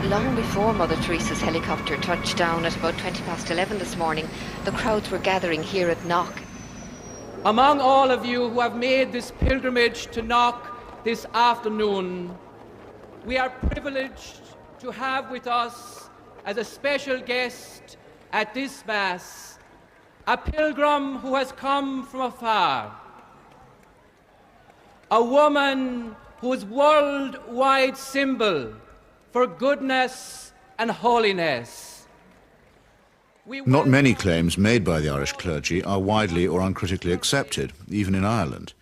Long before Mother Teresa's helicopter touched down at about 11:20 this morning, the crowds were gathering here at Knock. Among all of you who have made this pilgrimage to Knock this afternoon, we are privileged to have with us as a special guest at this Mass a pilgrim who has come from afar, a woman whose worldwide symbol for goodness and holiness. Not many claims made by the Irish clergy are widely or uncritically accepted, even in Ireland.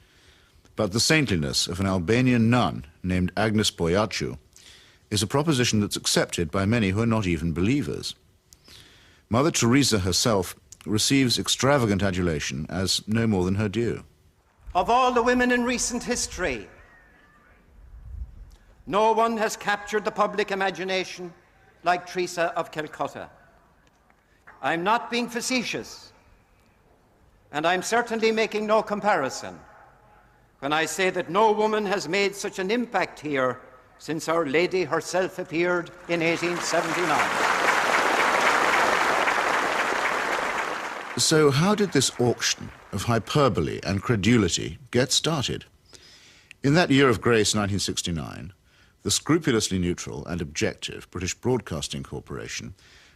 But the saintliness of an Albanian nun named Agnes Boiaciu is a proposition that's accepted by many who are not even believers. Mother Teresa herself receives extravagant adulation as no more than her due. Of all the women in recent history, no one has captured the public imagination like Teresa of Calcutta. I'm not being facetious, and I'm certainly making no comparison when I say that no woman has made such an impact here since Our Lady herself appeared in 1879. So how did this auction of hyperbole and credulity get started? In that year of grace, 1969, the scrupulously neutral and objective British Broadcasting Corporation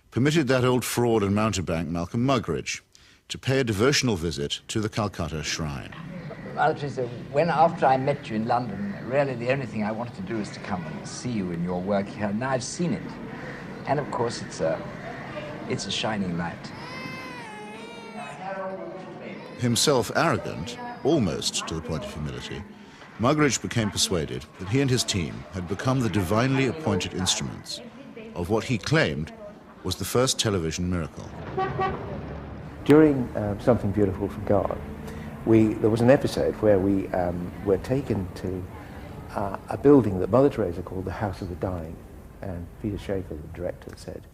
permitted that old fraud and mountebank Malcolm Muggeridge to pay a devotional visit to the Calcutta shrine. Mother Teresa, after I met you in London, really the only thing I wanted to do was to come and see you in your work here. Now I've seen it. And of course it's a shining light. Himself arrogant, almost to the point of humility, Muggeridge became persuaded that he and his team had become the divinely appointed instruments of what he claimed was the first television miracle. During Something Beautiful from God, there was an episode where we were taken to a building that Mother Teresa called the House of the Dying, and Peter Schaefer, the director, said,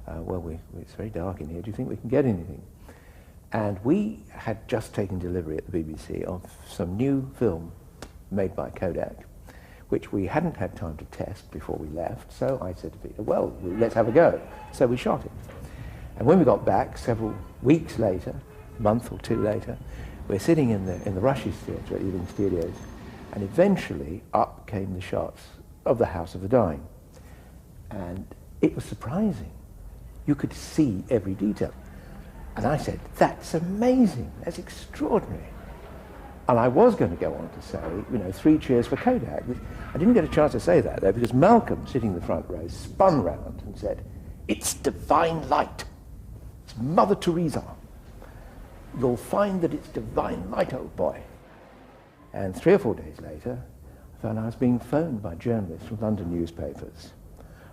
it's very dark in here, do you think we can get anything? And we had just taken delivery at the BBC of some new film made by Kodak, which we hadn't had time to test before we left, so I said to Peter, well, let's have a go. So we shot it. And when we got back, several weeks later, a month or two later, we're sitting in the Rushes Theatre at Ealing Studios, and eventually up came the shots of the House of the Dying. And it was surprising. You could see every detail. And I said, that's amazing, that's extraordinary. And I was going to go on to say, 3 cheers for Kodak. I didn't get a chance to say that, though, because Malcolm, sitting in the front row, spun round and said, it's divine light. It's Mother Teresa. You'll find that it's divine light, old boy. And 3 or 4 days later, I found I was being phoned by journalists from London newspapers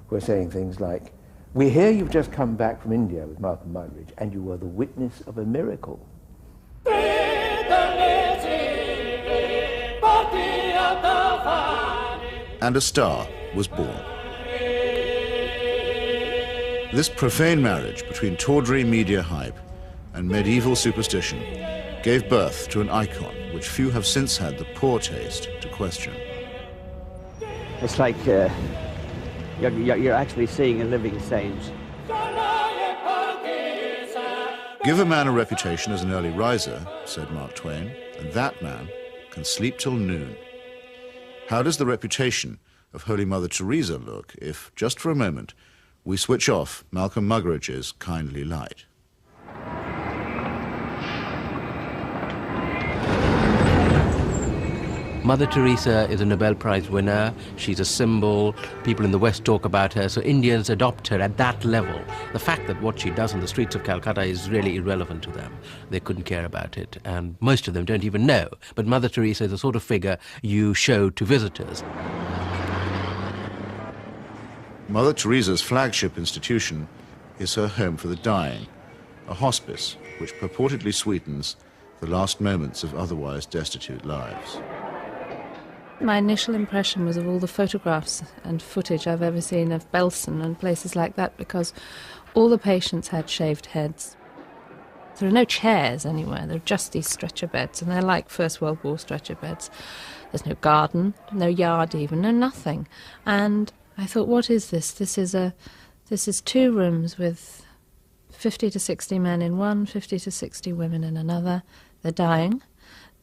who were saying things like, we hear you've just come back from India with Malcolm Muggeridge, and you were the witness of a miracle. And a star was born. This profane marriage between tawdry media hype and medieval superstition gave birth to an icon which few have since had the poor taste to question. It's like you're actually seeing a living saint. Give a man a reputation as an early riser, said Mark Twain, and that man can sleep till noon. How does the reputation of Holy Mother Teresa look if, just for a moment, we switch off Malcolm Muggeridge's kindly light? Mother Teresa is a Nobel Prize winner. She's a symbol. People in the West talk about her, so Indians adopt her at that level. The fact that what she does on the streets of Calcutta is really irrelevant to them. They couldn't care about it, and most of them don't even know. But Mother Teresa is the sort of figure you show to visitors. Mother Teresa's flagship institution is her home for the dying, a hospice which purportedly sweetens the last moments of otherwise destitute lives. My initial impression was of all the photographs and footage I've ever seen of Belsen and places like that, because all the patients had shaved heads. There are no chairs anywhere, there are just these stretcher beds, and they're like First World War stretcher beds. There's no garden, no yard even, no nothing. And I thought, what is this? This is 2 rooms with 50 to 60 men in one, 50 to 60 women in another. They're dying.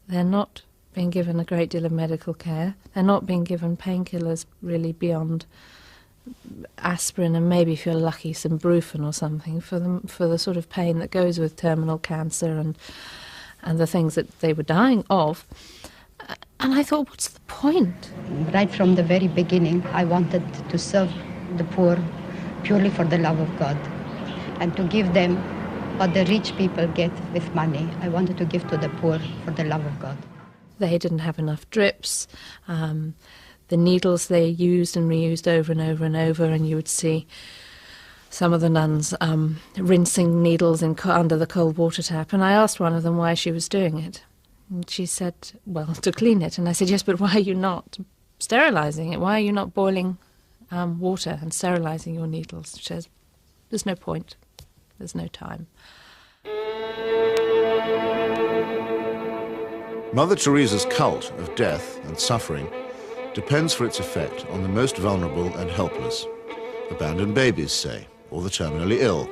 They're not being given a great deal of medical care. They're not being given painkillers really beyond aspirin and maybe, if you're lucky, some Brufen or something for the sort of pain that goes with terminal cancer and the things that they were dying of. And I thought, what's the point? Right from the very beginning, I wanted to serve the poor purely for the love of God and to give them what the rich people get with money. I wanted to give to the poor for the love of God. They didn't have enough drips. The needles they used and reused over and over and over, and you would see some of the nuns rinsing needles under the cold water tap. And I asked one of them why she was doing it. And she said, well, to clean it. And I said, yes, but why are you not sterilising it? Why are you not boiling water and sterilising your needles? She says, there's no point. There's no time. Mother Teresa's cult of death and suffering depends for its effect on the most vulnerable and helpless, abandoned babies, say, or the terminally ill,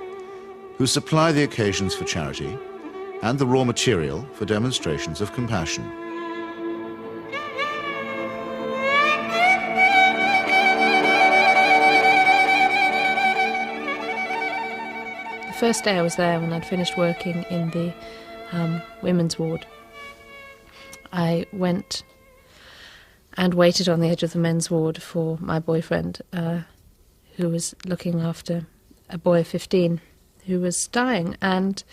who supply the occasions for charity and the raw material for demonstrations of compassion. The first day I was there, when I'd finished working in the women's ward, I went and waited on the edge of the men's ward for my boyfriend, who was looking after a boy of 15 who was dying. And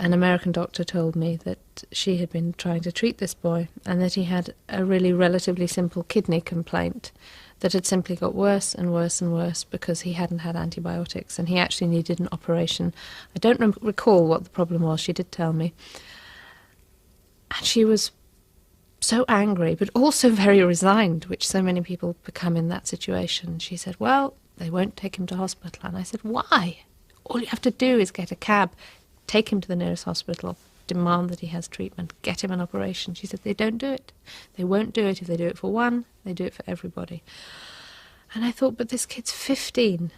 an American doctor told me that she had been trying to treat this boy and that he had a really relatively simple kidney complaint that had simply got worse and worse and worse because he hadn't had antibiotics, and he actually needed an operation. I don't recall what the problem was. She did tell me. And she was so angry, but also very resigned, which so many people become in that situation. She said, well, they won't take him to hospital. And I said, why? All you have to do is get a cab, take him to the nearest hospital, demand that he has treatment, get him an operation. She said, they don't do it. They won't do it. If they do it for one, they do it for everybody. And I thought, but this kid's 15.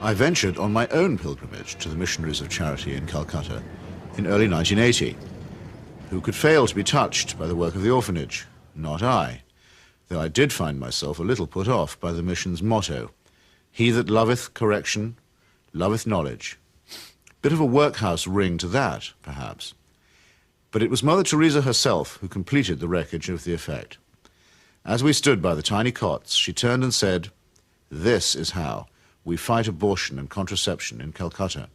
I ventured on my own pilgrimage to the missionaries of charity in Calcutta in early 1980. Who could fail to be touched by the work of the orphanage? Not I, though I did find myself a little put off by the mission's motto, he that loveth correction, loveth knowledge. Bit of a workhouse ring to that, perhaps. But it was Mother Teresa herself who completed the wreckage of the effect. As we stood by the tiny cots, she turned and said, this is how we fight abortion and contraception in Calcutta.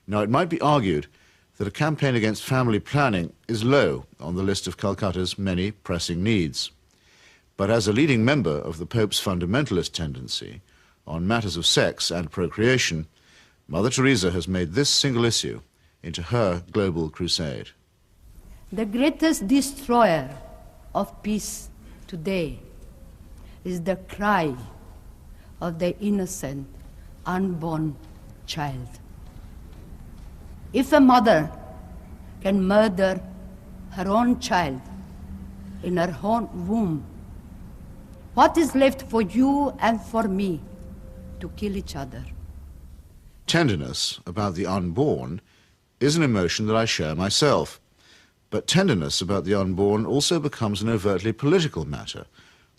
Now, it might be argued that a campaign against family planning is low on the list of Calcutta's many pressing needs. But as a leading member of the Pope's fundamentalist tendency on matters of sex and procreation, Mother Teresa has made this single issue into her global crusade. The greatest destroyer of peace today is the cry of the innocent, unborn child. If a mother can murder her own child in her own womb, what is left for you and for me to kill each other? Tenderness about the unborn is an emotion that I share myself. But tenderness about the unborn also becomes an overtly political matter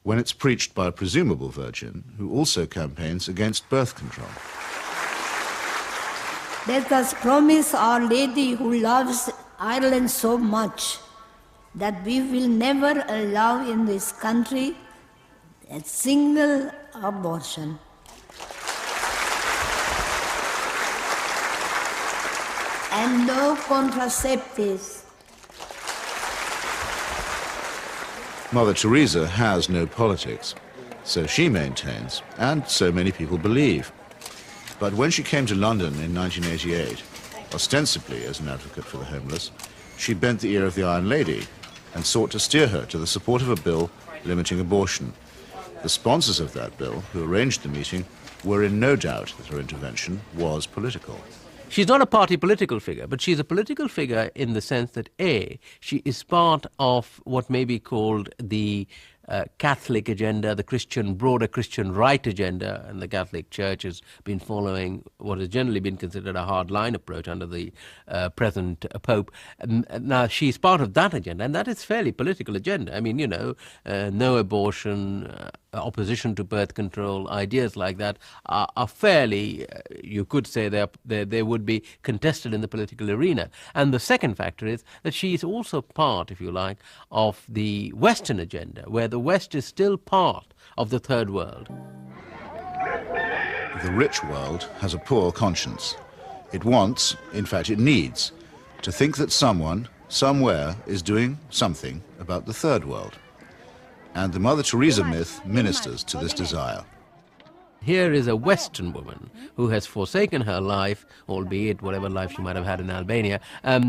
when it's preached by a presumable virgin who also campaigns against birth control. Let us promise Our Lady, who loves Ireland so much, that we will never allow in this country a single abortion. And no contraceptives. Mother Teresa has no politics, so she maintains, and so many people believe. But when she came to London in 1988, ostensibly as an advocate for the homeless, she bent the ear of the Iron Lady and sought to steer her to the support of a bill limiting abortion. The sponsors of that bill, who arranged the meeting, were in no doubt that her intervention was political. She's not a party political figure, but she's a political figure in the sense that, A, she is part of what may be called the Catholic agenda, the broader Christian right agenda, and the Catholic Church has been following what has generally been considered a hard-line approach under the present Pope. Now, she's part of that agenda, and that is fairly political agenda. I mean, you know, no abortion, opposition to birth control, ideas like that are fairly, you could say they would be contested in the political arena. And the second factor is that she is also part, if you like, of the Western agenda, where the West is still part of the third world. The rich world has a poor conscience. It wants, in fact it needs, to think that someone, somewhere, is doing something about the third world. And the Mother Teresa myth ministers to this desire. Here is a Western woman who has forsaken her life, albeit whatever life she might have had in Albania,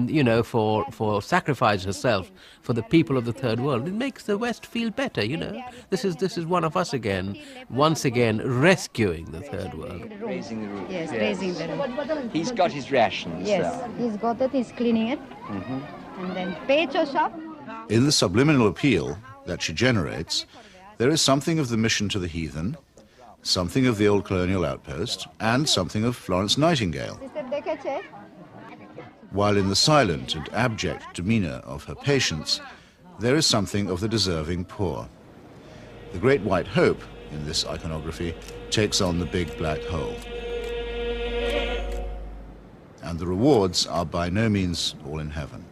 you know, for sacrifice herself for the people of the third world. It makes the West feel better, you know. This is one of us again, once again rescuing the third world. Raising the roof. Yes, raising the roof. He's got his rations. Yes, he's got it, he's cleaning it. And then pecho shop. In the subliminal appeal that she generates, there is something of the mission to the heathen, something of the old colonial outpost, and something of Florence Nightingale. While in the silent and abject demeanour of her patients, there is something of the deserving poor. The great white hope in this iconography takes on the big black hole. And the rewards are by no means all in heaven.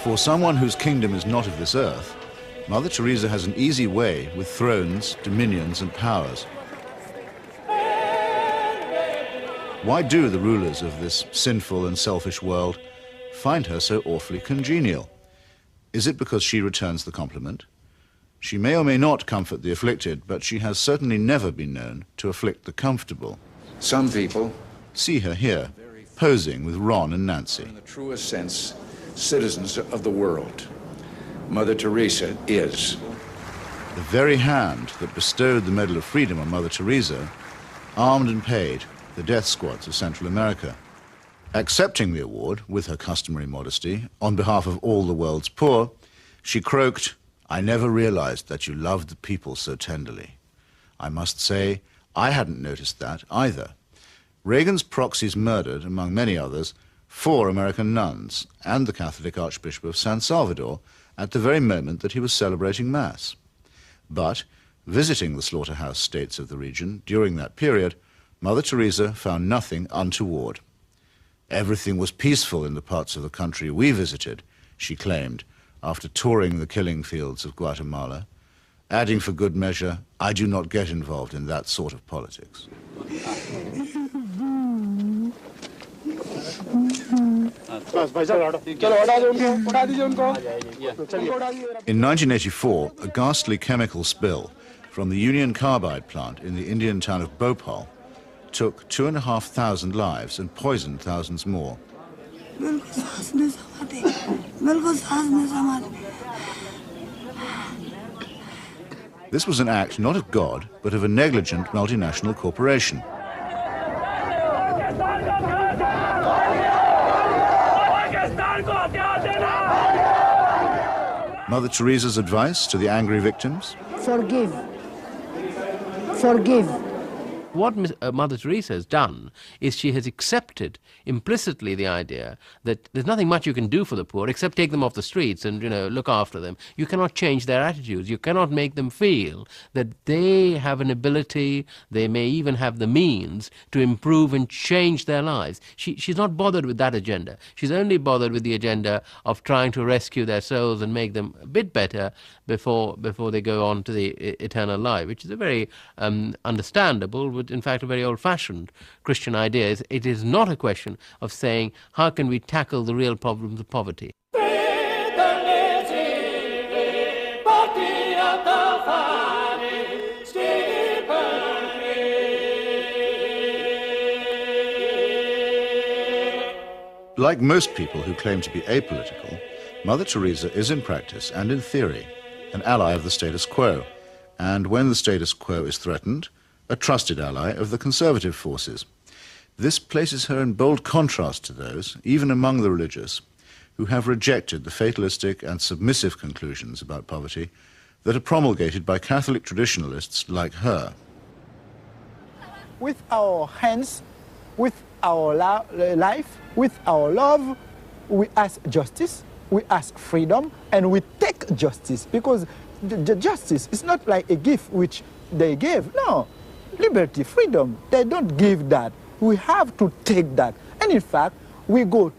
For someone whose kingdom is not of this earth, Mother Teresa has an easy way with thrones, dominions, and powers. Why do the rulers of this sinful and selfish world find her so awfully congenial? Is it because she returns the compliment? She may or may not comfort the afflicted, but she has certainly never been known to afflict the comfortable. Some people see her here, posing with Ron and Nancy. In the truest sense, citizens of the world. Mother Teresa is. The very hand that bestowed the Medal of Freedom on Mother Teresa armed and paid the death squads of Central America. Accepting the award, with her customary modesty, on behalf of all the world's poor, she croaked, "I never realized that you loved the people so tenderly." I must say, I hadn't noticed that either. Reagan's proxies murdered, among many others, 4 American nuns and the Catholic Archbishop of San Salvador at the very moment that he was celebrating Mass. But, visiting the slaughterhouse states of the region during that period, Mother Teresa found nothing untoward. Everything was peaceful in the parts of the country we visited, she claimed, after touring the killing fields of Guatemala, adding for good measure, "I do not get involved in that sort of politics." In 1984, a ghastly chemical spill from the Union Carbide plant in the Indian town of Bhopal took 2,500 lives and poisoned thousands more. This was an act not of God, but of a negligent multinational corporation. Mother Teresa's advice to the angry victims? Forgive. Forgive. What Mother Teresa has done is she has accepted implicitly the idea that there's nothing much you can do for the poor except take them off the streets and, you know, look after them. You cannot change their attitudes. You cannot make them feel that they have an ability, they may even have the means to improve and change their lives. She's not bothered with that agenda. She's only bothered with the agenda of trying to rescue their souls and make them a bit better before they go on to the eternal life, which is a very understandable, but in fact a very old-fashioned Christian idea. It is not a question of saying, how can we tackle the real problems of poverty? Like most people who claim to be apolitical, Mother Teresa is in practice and in theory an ally of the status quo, and when the status quo is threatened, a trusted ally of the conservative forces. This places her in bold contrast to those, even among the religious, who have rejected the fatalistic and submissive conclusions about poverty that are promulgated by Catholic traditionalists like her. With our hands, with our life, with our love, we ask justice, we ask freedom, and we take justice, because the justice is not like a gift which they gave. No, liberty, freedom, they don't give that. We have to take that. And in fact, we go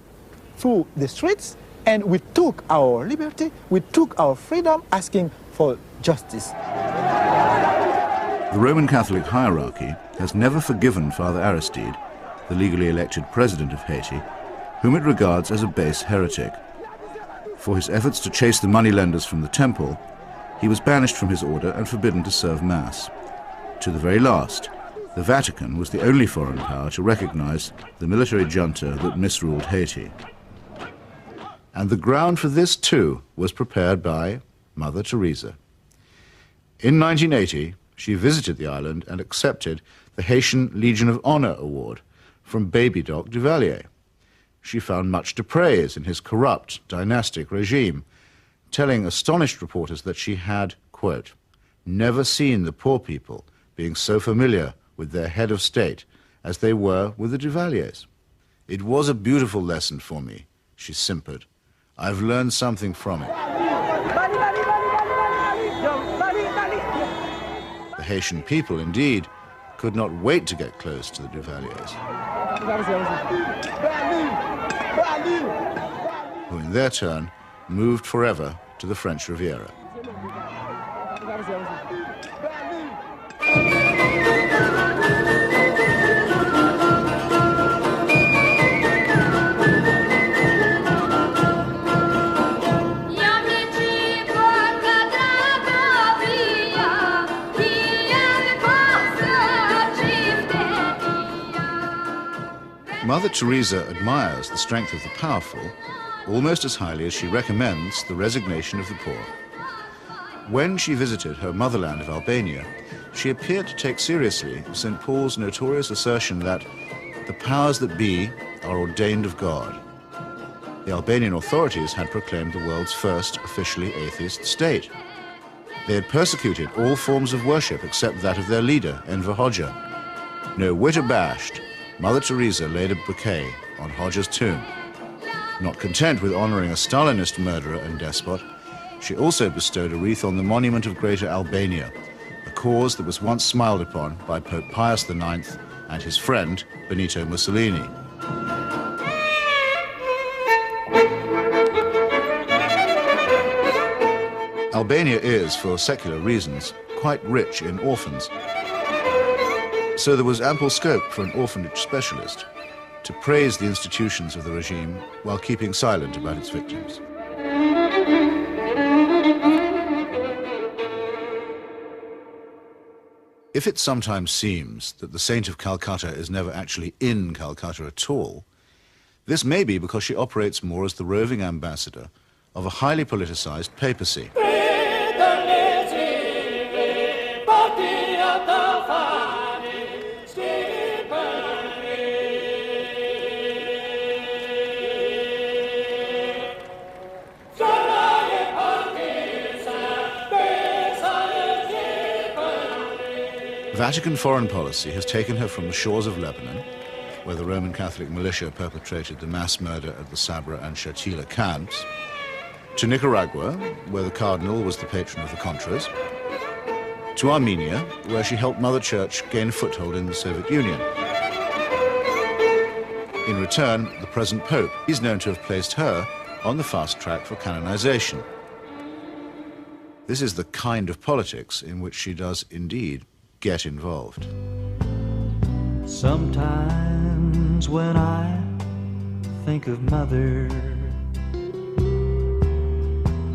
through the streets and we took our liberty, we took our freedom, asking for justice. The Roman Catholic hierarchy has never forgiven Father Aristide, the legally elected president of Haiti, whom it regards as a base heretic. For his efforts to chase the moneylenders from the temple, he was banished from his order and forbidden to serve Mass. To the very last, the Vatican was the only foreign power to recognize the military junta that misruled Haiti. And the ground for this, too, was prepared by Mother Teresa. In 1980, she visited the island and accepted the Haitian Legion of Honor Award from Baby Doc Duvalier. She found much to praise in his corrupt, dynastic regime, telling astonished reporters that she had, quote, never seen the poor people being so familiar with their head of state as they were with the Duvaliers. It was a beautiful lesson for me, she simpered. I've learned something from it. The Haitian people, indeed, could not wait to get close to the Duvaliers, who in their turn moved forever to the French Riviera. Mother Teresa admires the strength of the powerful almost as highly as she recommends the resignation of the poor. When she visited her motherland of Albania, she appeared to take seriously St. Paul's notorious assertion that the powers that be are ordained of God. The Albanian authorities had proclaimed the world's first officially atheist state. They had persecuted all forms of worship except that of their leader, Enver Hoxha. No whit abashed, Mother Teresa laid a bouquet on Hoxha's tomb. Not content with honoring a Stalinist murderer and despot, she also bestowed a wreath on the monument of Greater Albania, a cause that was once smiled upon by Pope Pius IX and his friend, Benito Mussolini. Albania is, for secular reasons, quite rich in orphans. So there was ample scope for an orphanage specialist to praise the institutions of the regime while keeping silent about its victims. If it sometimes seems that the Saint of Calcutta is never actually in Calcutta at all, this may be because she operates more as the roving ambassador of a highly politicized papacy. Vatican foreign policy has taken her from the shores of Lebanon, where the Roman Catholic militia perpetrated the mass murder at the Sabra and Shatila camps, to Nicaragua, where the cardinal was the patron of the Contras, to Armenia, where she helped Mother Church gain a foothold in the Soviet Union. In return, the present Pope is known to have placed her on the fast track for canonization. This is the kind of politics in which she does indeed get involved. Sometimes when I think of Mother,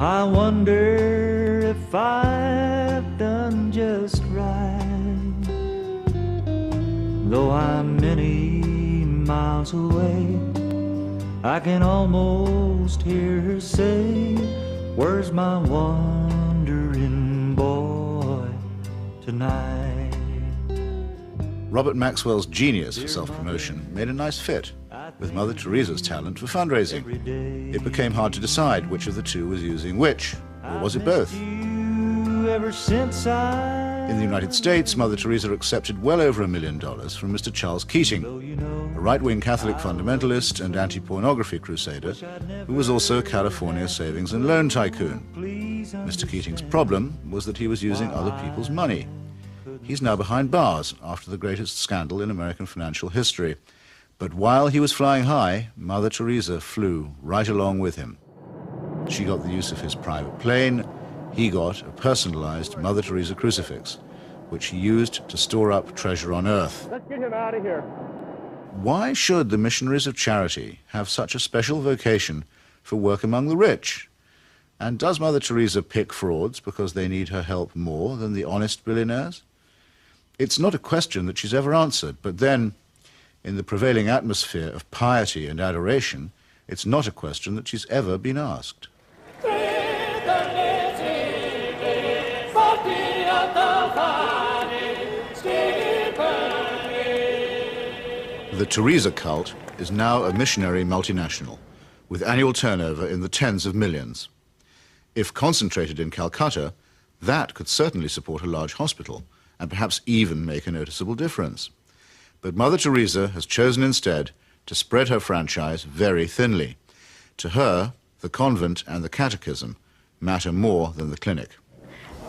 I wonder if I've done just right. Though I'm many miles away, I can almost hear her say, where's my wandering boy tonight? Robert Maxwell's genius for self-promotion made a nice fit with Mother Teresa's talent for fundraising. It became hard to decide which of the two was using which, or was it both? Ever since In the United States, Mother Teresa accepted well over $1 million from Mr. Charles Keating, a right-wing Catholic fundamentalist and anti-pornography crusader who was also a California savings and loan tycoon. Mr. Keating's problem was that he was using other people's money. He's now behind bars after the greatest scandal in American financial history. But while he was flying high, Mother Teresa flew right along with him. She got the use of his private plane. He got a personalized Mother Teresa crucifix, which he used to store up treasure on earth. Let's get him out of here. Why should the missionaries of charity have such a special vocation for work among the rich? And does Mother Teresa pick frauds because they need her help more than the honest billionaires? It's not a question that she's ever answered, but then, in the prevailing atmosphere of piety and adoration, it's not a question that she's ever been asked. The Teresa cult is now a missionary multinational, with annual turnover in the tens of millions. If concentrated in Calcutta, that could certainly support a large hospital, and perhaps even make a noticeable difference. But Mother Teresa has chosen instead to spread her franchise very thinly. To her, the convent and the catechism matter more than the clinic.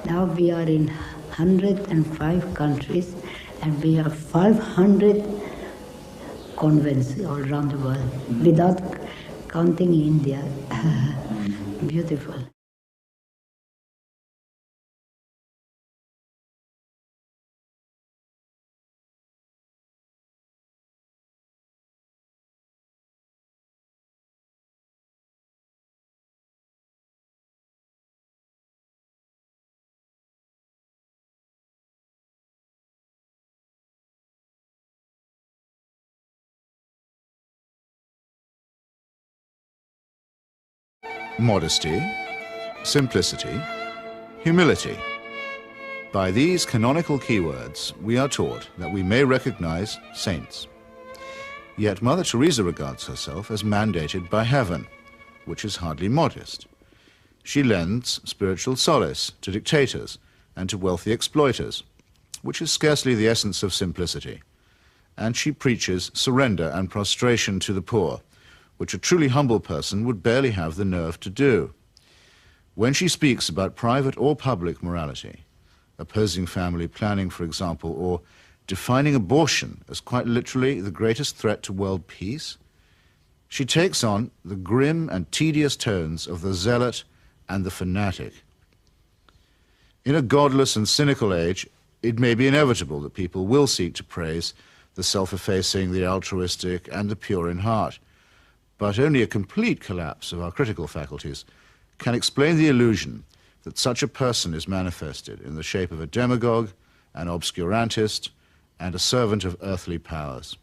Now we are in 105 countries and we have 500 convents all around the world, without counting India. Beautiful. Modesty, simplicity, humility. By these canonical keywords, we are taught that we may recognize saints. Yet Mother Teresa regards herself as mandated by heaven, which is hardly modest. She lends spiritual solace to dictators and to wealthy exploiters, which is scarcely the essence of simplicity. And she preaches surrender and prostration to the poor, which a truly humble person would barely have the nerve to do. When she speaks about private or public morality, opposing family planning, for example, or defining abortion as quite literally the greatest threat to world peace, she takes on the grim and tedious tones of the zealot and the fanatic. In a godless and cynical age, it may be inevitable that people will seek to praise the self-effacing, the altruistic, and the pure in heart. But only a complete collapse of our critical faculties can explain the illusion that such a person is manifested in the shape of a demagogue, an obscurantist, and a servant of earthly powers.